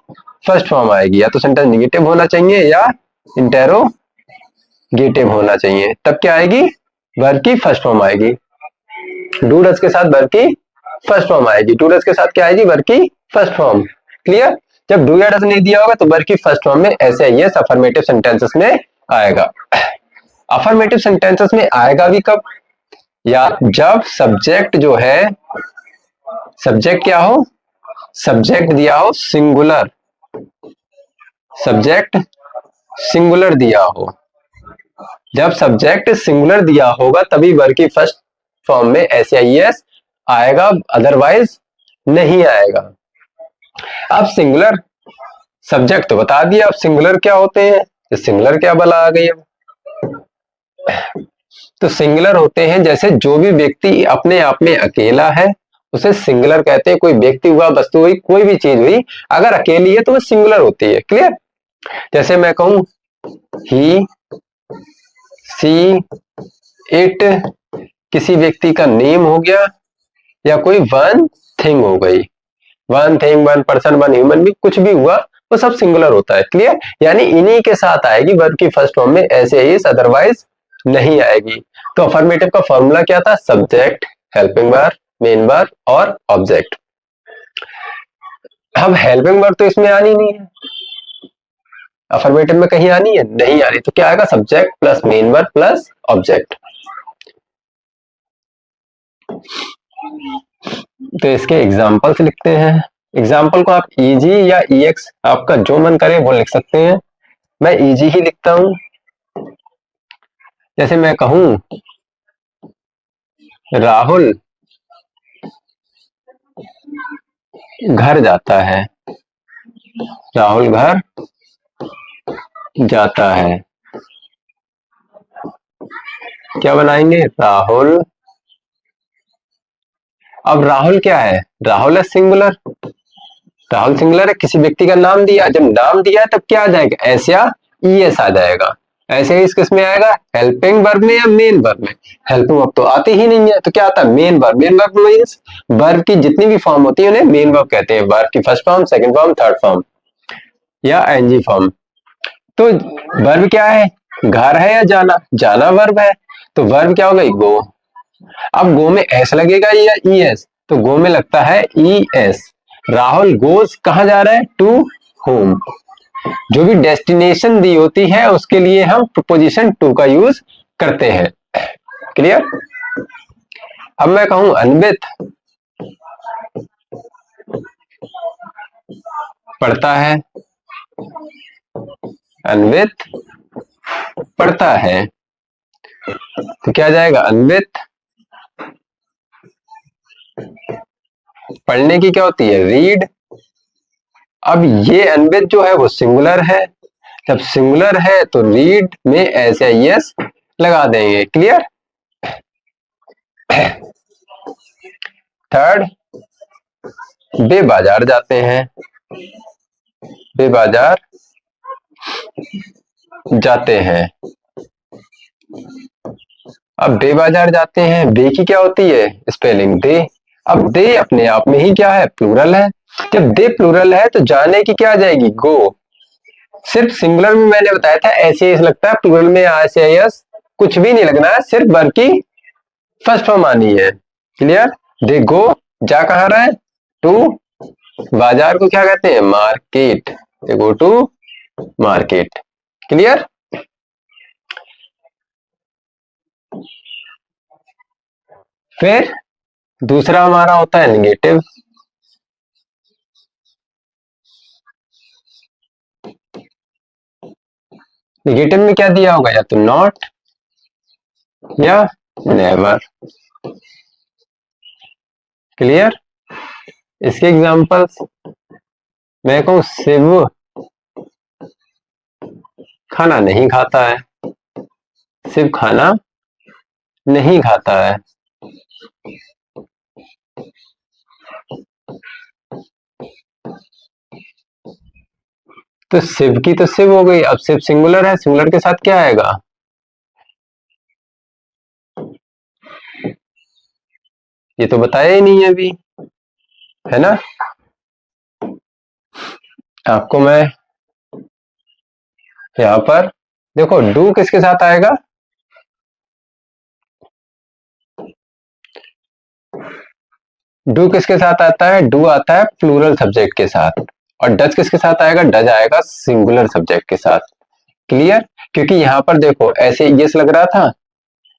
फर्स्ट फॉर्म आएगी, या तो सेंटेंस निगेटिव होना चाहिए या इंटेरोगेटिव होना चाहिए, तब क्या आएगी, वर्ब की फर्स्ट फॉर्म आएगी। डू डज के साथ वर्ब की फर्स्ट फॉर्म आएगी, डू डज के साथ क्या आएगी, वर्ब की फर्स्ट फॉर्म। क्लियर। जब डू या डज नहीं दिया होगा तो वर्ब की फर्स्ट फॉर्म में ऐसे ये अफर्मेटिव सेंटेंसेस में आएगा। अफर्मेटिव सेंटेंसेस में आएगा भी कब, या जब सब्जेक्ट जो है, सब्जेक्ट क्या हो, सब्जेक्ट दिया हो सिंगुलर, सब्जेक्ट सिंगुलर दिया हो, जब सब्जेक्ट सिंगुलर दिया होगा तभी वर्ब की फर्स्ट फॉर्म में एस आएगा, अदरवाइज नहीं आएगा। अब सिंगुलर सब्जेक्ट तो बता दिया, अब सिंगुलर क्या होते हैं, तो सिंगुलर क्या बला आ गई। अब तो सिंगुलर होते हैं जैसे जो भी व्यक्ति अपने आप में अकेला है उसे सिंगुलर कहते हैं। कोई व्यक्ति हुआ, वस्तु हुई, कोई भी चीज हुई, अगर अकेली है तो वो सिंगुलर होती है। क्लियर। जैसे मैं कहूं ही, सी, इट, किसी व्यक्ति का नेम हो गया या कोई वन थिंग हो गई, one thing, one person, one human भी, कुछ भी हुआ वो सब सिंगुलर होता है। क्लियर। यानी इन्हीं के साथ आएगी वर्ब की फर्स्ट फॉर्म में एस, अदरवाइज नहीं आएगी। तो अफर्मेटिव का फॉर्मूला क्या था, subject, helping verb, main verb और ऑब्जेक्ट। अब हेल्पिंग वर्ब तो इसमें आनी नहीं है, अफर्मेटिव में कहीं आनी है, नहीं आनी, तो क्या आएगा, subject plus main verb plus object. तो इसके एग्जाम्पल्स लिखते हैं। एग्जाम्पल को आप ईजी या ईएक्स, आपका जो मन करे वो लिख सकते हैं। मैं ईजी ही लिखता हूं। जैसे मैं कहूं राहुल घर जाता है, राहुल घर जाता है, क्या बनाएंगे, राहुल। अब राहुल क्या है, राहुल है सिंगुलर, राहुल सिंगुलर है, किसी व्यक्ति का नाम दिया, जब नाम दिया तब क्या आ जाएगा, एस या ईएस आ जाएगा। ऐसे ही किस में आएगा, हेल्पिंग वर्ब में या मेन वर्ब में। हेल्पिंग वर्ब तो आती ही नहीं है, तो क्या आता है, main verb. Main verb means verb की जितनी भी फॉर्म होती है उन्हें मेन वर्ब कहते हैं। वर्ब की first form, second form, third form या एनजी फॉर्म। तो वर्ब क्या है, घर है या जाना, जाना वर्ब है, तो वर्ब क्या हो गई, गो। अब गो में एस लगेगा या ई एस, तो गो में लगता है ई एस। राहुल गोज कहां जा रहा है, टू होम। जो भी डेस्टिनेशन दी होती है उसके लिए हम प्रीपोजिशन टू का यूज करते हैं। क्लियर। अब मैं कहूं अन्वित पढ़ता है, अन्वित पढ़ता है, तो क्या जाएगा, अन्वित पढ़ने की क्या होती है, रीड। अब ये अन्वित जो है वो सिंगुलर है, जब सिंगुलर है तो रीड में एस या यस लगा देंगे। क्लियर। थर्ड, वे बाजार जाते हैं, वे बाजार जाते हैं। अब दे बाजार जाते हैं, दे की क्या होती है, स्पेलिंग दे। अब दे अपने आप में ही क्या है, प्लूरल है। जब दे प्लूरल है तो जाने की क्या आ जाएगी, गो। सिर्फ सिंगुलर में मैंने बताया था ऐसे ही लगता है, प्लूरल में एस कुछ भी नहीं लगना है, सिर्फ वर्ब की फर्स्ट फॉर्म आनी है। क्लियर। दे गो, जा कहां रहा है, टू बाजार को क्या कहते हैं, market. They go to market. Clear. फिर दूसरा हमारा होता है निगेटिव। निगेटिव में क्या दिया होगा, या तो नॉट या नेवर। क्लियर। इसके एग्जांपल्स, मैं कहूं शिव खाना नहीं खाता है, शिव खाना नहीं खाता है। तो शिव की तो शिव हो गई, अब शिव सिंगुलर है, सिंगुलर के साथ क्या आएगा, ये तो बताया ही नहीं है अभी, है ना। आपको मैं यहां पर देखो, डू किसके साथ आएगा, डू किसके साथ आता है, डू आता है प्लूरल सब्जेक्ट के साथ। और डज किसके साथ आएगा, डज आएगा सिंगुलर सब्जेक्ट के साथ। क्लियर। क्योंकि यहां पर देखो ऐसे यस लग रहा था,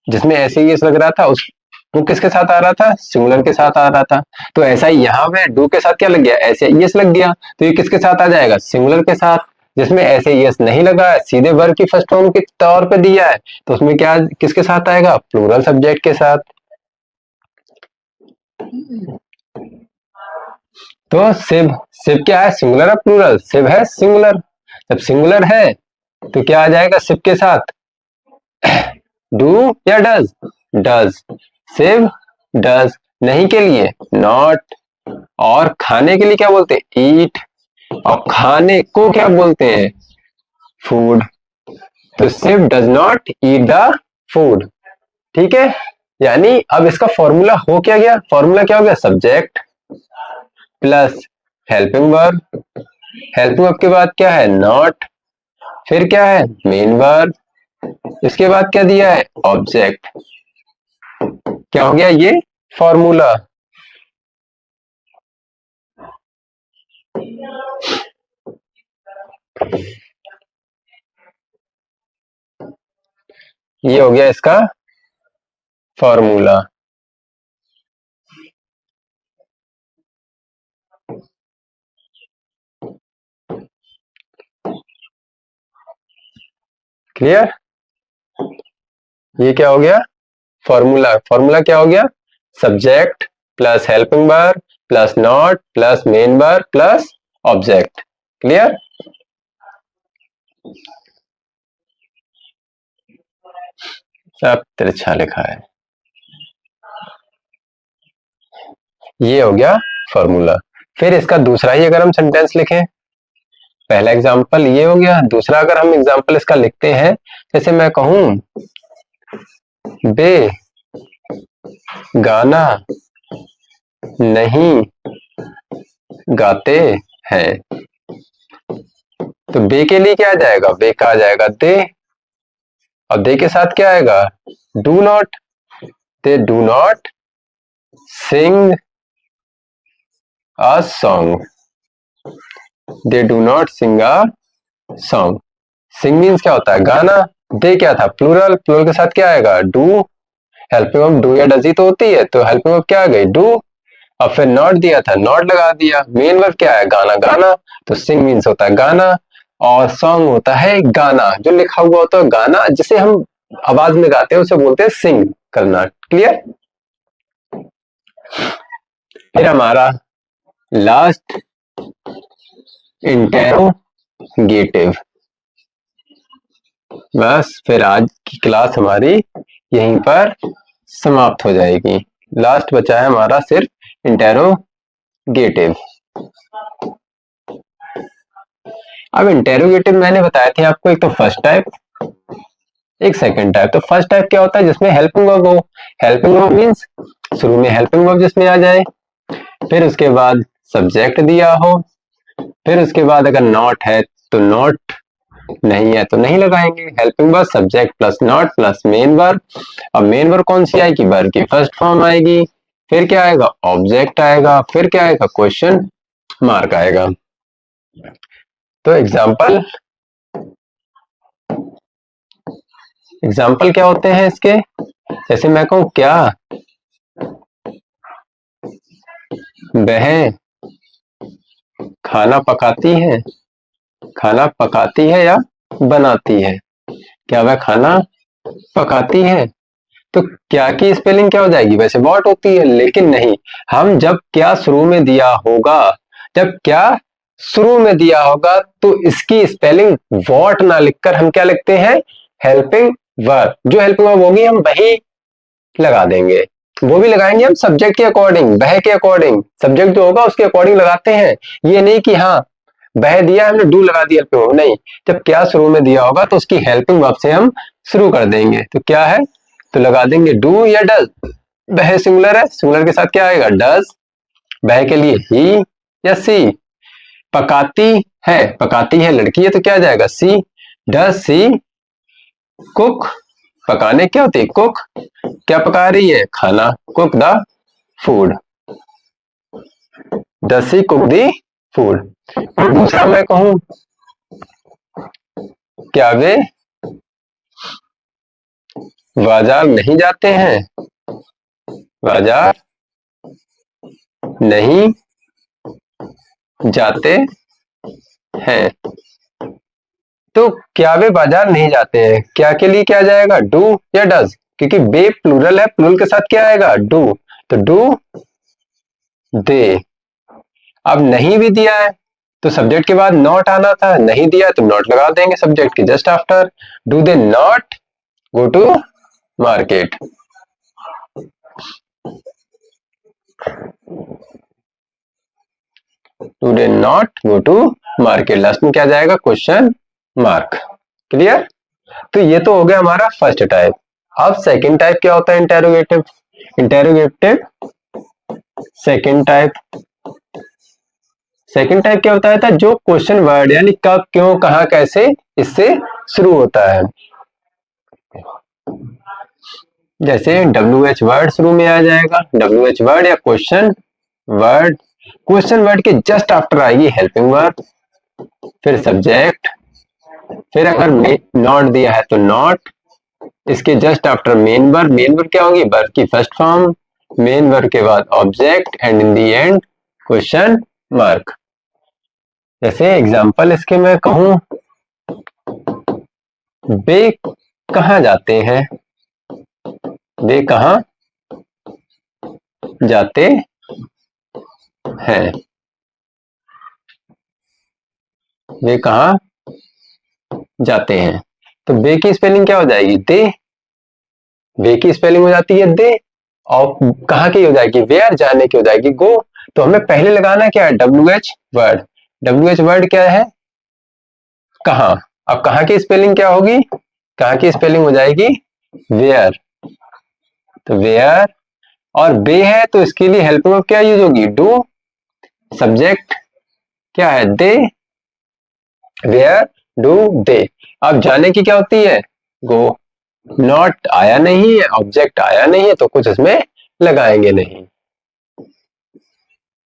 जिसमें ऐसे यस लग रहा था उस वो किसके साथ आ रहा था, सिंगुलर के साथ आ रहा था। तो ऐसा ही यहां पे डू के साथ क्या लग गया, ऐसे यस लग गया, तो ये किसके साथ आ जाएगा, सिंगुलर के साथ। जिसमें ऐसे यस नहीं लगा है, सीधे वर्ब की फर्स्ट फॉर्म के तौर पे दिया है, तो उसमें क्या किसके साथ आएगा? प्लूरल सब्जेक्ट के साथ। तो सिव, सिव क्या है? सिंगुलर है प्लूरल? सिव है सिंगुलर। जब सिंगुलर है तो क्या आ जाएगा सिव के साथ? डू या डज? डज। Sieve does. नहीं के लिए नॉट, और खाने के लिए क्या बोलते हैं? ईट, और खाने को क्या बोलते हैं? फूड। तो she does not eat the food. ठीक है, यानी अब इसका फॉर्मूला हो क्या गया? फॉर्मूला क्या हो गया? Subject plus helping verb, helping verb के बाद क्या है? नॉट, फिर क्या है? मेन वर्ब, इसके बाद क्या दिया है? ऑब्जेक्ट। क्या हो गया ये? फॉर्मूला। ये हो गया इसका फॉर्मूला। क्लियर? ये क्या हो गया? फॉर्मूला। फॉर्मूला क्या हो गया? Subject plus helping verb plus not plus main verb plus object. Clear? सब तिरछा लिखा है। ये हो गया फॉर्मूला। फिर इसका दूसरा ही अगर हम सेंटेंस लिखें, पहला एग्जांपल ये हो गया, दूसरा अगर हम एग्जांपल इसका लिखते हैं, जैसे मैं कहूं बे गाना नहीं गाते हैं, तो बे के लिए क्या आ जाएगा? बे का आ जाएगा दे, और दे के साथ क्या आएगा? Do not. They do not sing a song. They do not sing a song. Sing means क्या होता है? गाना। दे क्या था? प्लूरल, प्लूरल के साथ क्या आएगा? डू। हेल्पिंग वर्ब डू या डज ही तो होती है, तो हेल्पिंग वर्ब क्या आ गई? डू। और फिर नॉट दिया था, नॉट लगा दिया। मेन वर्ब क्या है? गाना, गाना। तो सिंग मीन्स होता है गाना, और सॉन्ग होता है गाना, जो लिखा हुआ होता है गाना, जिसे हम आवाज में गाते हैं उसे बोलते हैं सिंग करना। क्लियर? फिर हमारा लास्ट इंटेरोगेटिव। बस फिर आज की क्लास हमारी यहीं पर समाप्त हो जाएगी। लास्ट बचा है हमारा सिर्फ इंटेरोगेटिव। अब इंटेरोगेटिव मैंने बताया थे आपको, एक तो फर्स्ट टाइप, एक सेकंड टाइप। तो फर्स्ट टाइप क्या होता है? जिसमें हेल्पिंग वर्ब हो। हेल्पिंग वर्ब मीन्स शुरू में हेल्पिंग वर्ब जिसमें आ जाए, फिर उसके बाद सब्जेक्ट दिया हो, फिर उसके बाद अगर नॉट है तो नॉट, नहीं है तो नहीं लगाएंगे। Helping verb subject plus not plus main verb. अब मेन वर्ब कौन सी आएगी? वर्ब की फर्स्ट फॉर्म आएगी, फिर क्या आएगा? ऑब्जेक्ट आएगा, फिर क्या आएगा? क्वेश्चन मार्क आएगा। तो एग्जाम्पल, एग्जाम्पल क्या होते हैं इसके? जैसे मैं कहूं क्या वह खाना पकाती है, खाना पकाती है या बनाती है? क्या वह खाना पकाती है? तो क्या की स्पेलिंग क्या हो जाएगी? वैसे व्हाट होती है, लेकिन नहीं, हम जब क्या शुरू में दिया होगा, जब क्या शुरू में दिया होगा, तो इसकी स्पेलिंग व्हाट ना लिखकर हम क्या लिखते हैं? Helping verb. जो हेल्पिंग वर्ब होगी हम वही लगा देंगे, वो भी लगाएंगे हम सब्जेक्ट के अकॉर्डिंग, वह के अकॉर्डिंग। सब्जेक्ट जो होगा उसके अकॉर्डिंग लगाते हैं, ये नहीं कि हाँ वह दिया हमने डू लगा दिया हेल्पिंग वर्ब, नहीं। जब क्या शुरू में दिया होगा तो उसकी हेल्पिंग वर्ब से हम शुरू कर देंगे। तो क्या है? तो लगा देंगे डू या डज। वह सिंगुलर है, सिंगुलर के साथ क्या आएगा? डज। वह के लिए ही या सी। पकाती है, पकाती है लड़की है, तो क्या आ जाएगा? सी। Does she cook. पकाने क्या होती है? कुक। क्या पका रही है? खाना। Cook the food. Does she cook the food. दूसरा मैं कहूं क्या वे बाजार नहीं जाते हैं, बाजार नहीं जाते हैं। तो क्या वे बाजार नहीं जाते हैं? क्या के लिए क्या जाएगा, डू या डज? क्योंकि बे प्लूरल है, प्लूरल के साथ क्या आएगा, डू। तो डू दे। अब नहीं भी दिया है तो सब्जेक्ट के बाद नॉट आना था, नहीं दिया तो नॉट लगा देंगे सब्जेक्ट के just after. Do they not go to market? Do they not go to market, last में क्या जाएगा, क्वेश्चन मार्क। क्लियर? तो ये तो हो गया हमारा फर्स्ट टाइप। अब सेकंड टाइप क्या होता है, interrogative. Interrogative second type. Second type क्या होता है था, जो क्वेश्चन वर्ड यानी कब, क्यों, कहां, कैसे, इससे शुरू होता है। जैसे WH वर्ड शुरू में आ जाएगा, WH वर्ड या क्वेश्चन वर्ड। क्वेश्चन वर्ड के जस्ट आफ्टर आएगी हेल्पिंग वर्ब, फिर सब्जेक्ट, फिर अगर नॉट दिया है तो नॉट, इसके just after main verb. Main verb क्या होगी, वर्ब की फर्स्ट फॉर्म, मेन वर्ब के बाद object and in the and question mark. जैसे एग्जांपल इसके मैं कहूं, वे कहां जाते हैं, वे कहां जाते हैं, वे कहां जाते हैं। तो वे की स्पेलिंग क्या हो जाएगी, दे। वे की स्पेलिंग हो जाती है दे, और कहां की हो जाएगी, वेयर, जाने की हो जाएगी गो। तो हमें पहले लगाना क्या है, WH वर्ड। WH वर्ड क्या है, कहां। अब कहां की स्पेलिंग क्या होगी, कहां की स्पेलिंग हो जाएगी वेयर। तो वेयर, और बे है तो इसके लिए हेल्पिंग वर्ब क्या यूज होगी, डू। सब्जेक्ट क्या है, दे, वेयर, डू, दे। अब जाने की क्या होती है, गो। नॉट आया नहीं है, ऑब्जेक्ट आया नहीं है, तो कुछ इसमें लगाएंगे नहीं।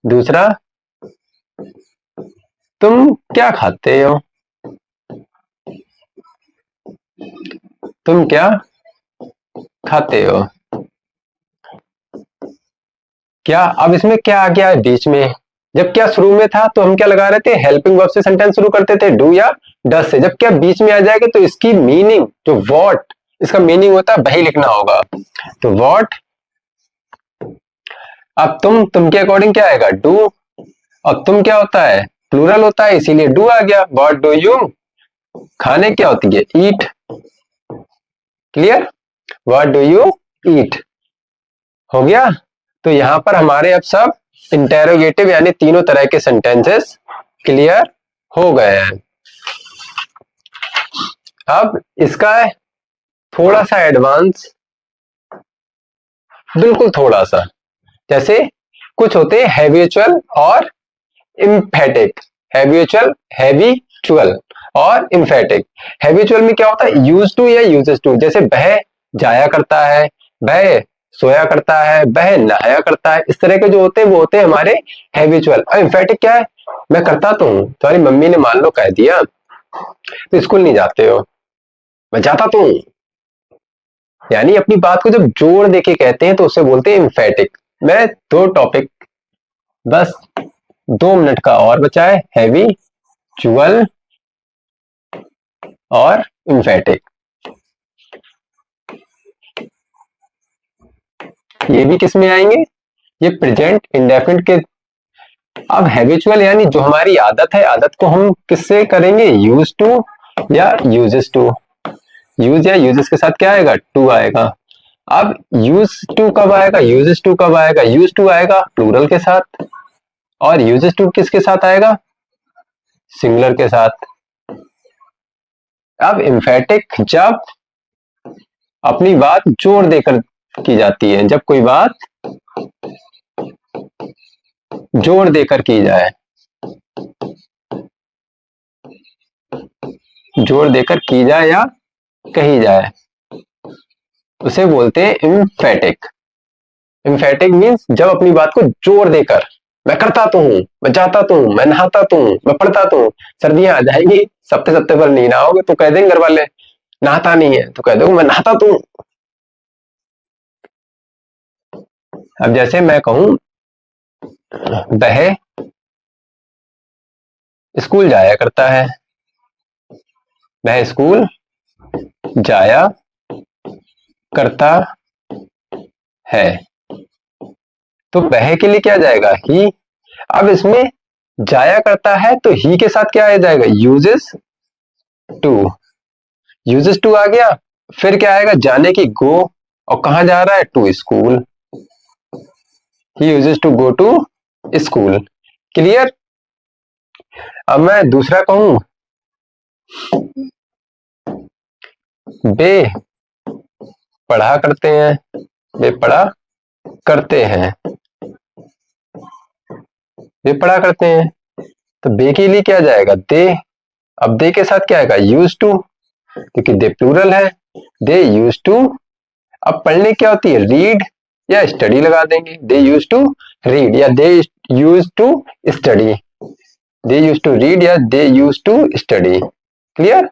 दूसरा, तुम क्या खाते हो, तुम क्या खाते हो। क्या, अब इसमें क्या आ गया है बीच में, जब क्या शुरू में था तो हम क्या लगा रहे थे, हेल्पिंग वर्ब से सेंटेंस शुरू करते थे, डू या डस से। जब क्या बीच में आ जाएगा तो इसकी मीनिंग, जो व्हाट इसका मीनिंग होता है वही लिखना होगा। तो व्हाट, अब तुम के अकॉर्डिंग क्या आएगा, डू। अब तुम क्या होता है, प्लूरल होता है, इसीलिए डू आ गया। व्हाट डू यू, खाने क्या होती है, eat. Clear? What do you eat, हो गया। तो यहां पर हमारे अब सब इंटेरोगेटिव यानी तीनों तरह के सेंटेंसेस क्लियर हो गए हैं। अब इसका थोड़ा सा एडवांस, बिल्कुल थोड़ा सा, जैसे कुछ होते हैं हैबिचुअल और इम्फेटिक। हैबिचुअल, हैबिचुअल और इम्फेटिक। हैबिचुअल में क्या होता है, यूज टू या यूजेस टू। जैसे वह जाया करता है, वह सोया करता है, वह नहाया करता है, इस तरह के जो होते हैं वो होते हैं हमारे हैबिचुअल। और इम्फेटिक क्या है, मैं करता तो हूं, तुम्हारी मम्मी ने मान लो कह दिया तो स्कूल नहीं जाते हो, मैं जाता तो हूं। यानी अपनी बात को जब जोर देके कहते हैं तो उसे बोलते हैं इम्फेटिक। मैं दो टॉपिक, बस 2 मिनट का और बचा है, हैबिचुअल और इम्फेटिक। ये भी किस में आएंगे, ये प्रेजेंट इंडेफिनिट के। अब हैबिचुअल यानी जो हमारी आदत है, आदत को हम किससे करेंगे, यूज टू या यूजेस टू। यूज या यूजेस के साथ क्या आएगा, टू आएगा। अब यूज टू कब आएगा, यूजेस टू कब आएगा, यूज टू आएगा प्लूरल के साथ, और यूजेस टू किसके साथ आएगा, सिंगुलर के साथ। अब इम्फेटिक जब अपनी बात जोर देकर की जाती है, जब कोई बात जोर देकर की जाए, जोर देकर की जाए या कही जाए, उसे बोलते हैं इम्फेटिक। इम्फेटिक मीन्स जब अपनी बात को जोर देकर, मैं करता तो हूं, मैं जाता तो हूं, मैं नहाता तो हूं, मैं पढ़ता तो हूं। सर्दियां आ जाएंगी, सप्ते सप्ते पर नहीं नहाओगे तो कह देंगे घर वाले, नहाता नहीं है, तो कह दो मैं नहाता तो हूं। अब जैसे मैं कहूं, वह स्कूल जाया करता है, वह स्कूल जाया करता है। तो वह के लिए क्या जाएगा? ही। अब इसमें जाया करता है तो ही के साथ क्या आ जाएगा? Uses to. यूजेस टू आ गया। फिर क्या आएगा? जाने की गो, और कहां जा रहा है? To school. He uses to go to school. Clear? अब मैं दूसरा कहूं, वे पढ़ा करते हैं। वे पढ़ा करते हैं। वे पढ़ा करते हैं। तो बे के लिए क्या जाएगा? दे। अब दे के साथ क्या आएगा? यूज टू, क्योंकि दे प्लूरल है। दे यूज टू। अब पढ़ने क्या होती है? रीड या स्टडी लगा देंगे। दे यूज टू रीड या they use to study. They use to read या they use to study. Clear?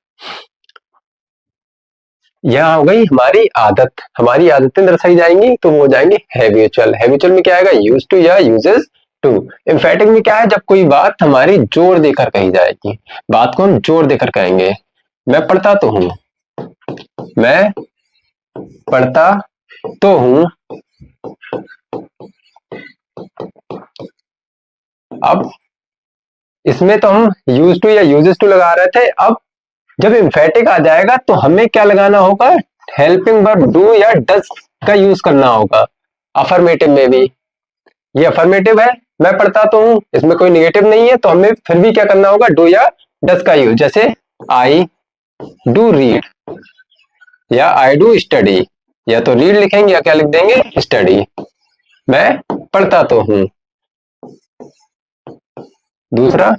यह हो गई हमारी आदत। हमारी आदतें दर्शाई जाएंगी तो वो हो जाएंगे हैबिचुअल। हैबिचुअल में क्या आएगा? यूज टू या यूजेस टू। एम्फेटिक में क्या है? जब कोई बात हमारी जोर देकर कही जाएगी, बात को हम जोर देकर कहेंगे। मैं पढ़ता तो हूं। मैं पढ़ता तो हूं। अब इसमें तो हम यूज टू या यूजेस टू लगा रहे थे। अब जब एम्फेटिक आ जाएगा तो हमें क्या लगाना होगा? हेल्पिंग वर्ब डू या डज का यूज करना होगा। अफर्मेटिव में भी ये अफर्मेटिव है, मैं पढ़ता तो हूं, इसमें कोई निगेटिव नहीं है, तो हमें फिर भी क्या करना होगा? डू या डज का यूज। जैसे आई डू रीड या आई डू स्टडी, या तो रीड लिखेंगे या क्या लिख देंगे? स्टडी। मैं पढ़ता तो हूं। दूसरा,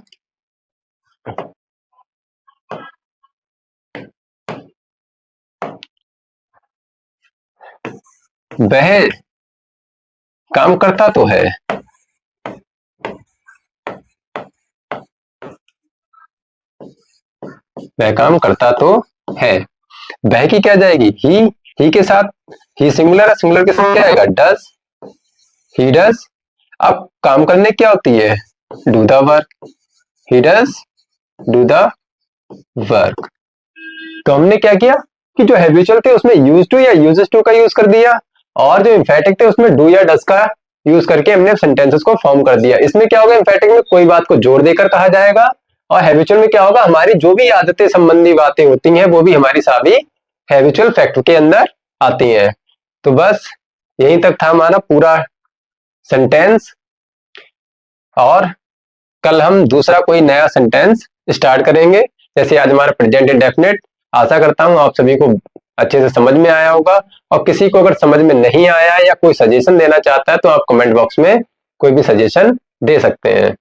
वह काम करता तो है। वह काम करता तो है। वह की क्या जाएगी? ही के साथ, ही सिंगुलर है, सिंगुलर के साथ क्या आएगा? डज। He does. अब काम करने क्या होती है? Do the work. He does do the work. तो हमने क्या किया कि जो हैबिचुअल थे उसमें यूज टू या यूजेस टू का यूज कर दिया, और जो एम्फेटिक थे उसमें डू या डज का यूज करके हमने सेंटेंसेस को फॉर्म कर दिया। इसमें क्या होगा? एम्फेटिक में कोई बात को जोर देकर कहा जाएगा, और हैबिचुअल में क्या होगा? हमारी जो भी आदतें संबंधी बातें होती हैं वो भी हमारी सभी हैबिचुअल फैक्टर के अंदर आती हैं। तो बस यहीं तक था हमारा पूरा सेंटेंस, और कल हम दूसरा कोई नया सेंटेंस स्टार्ट करेंगे। जैसे आज हमारा प्रेजेंट इंडेफिनिट। आशा करता हूं आप सभी को अच्छे से समझ में आया होगा, और किसी को अगर समझ में नहीं आया या कोई सजेशन देना चाहता है तो आप कमेंट बॉक्स में कोई भी सजेशन दे सकते हैं।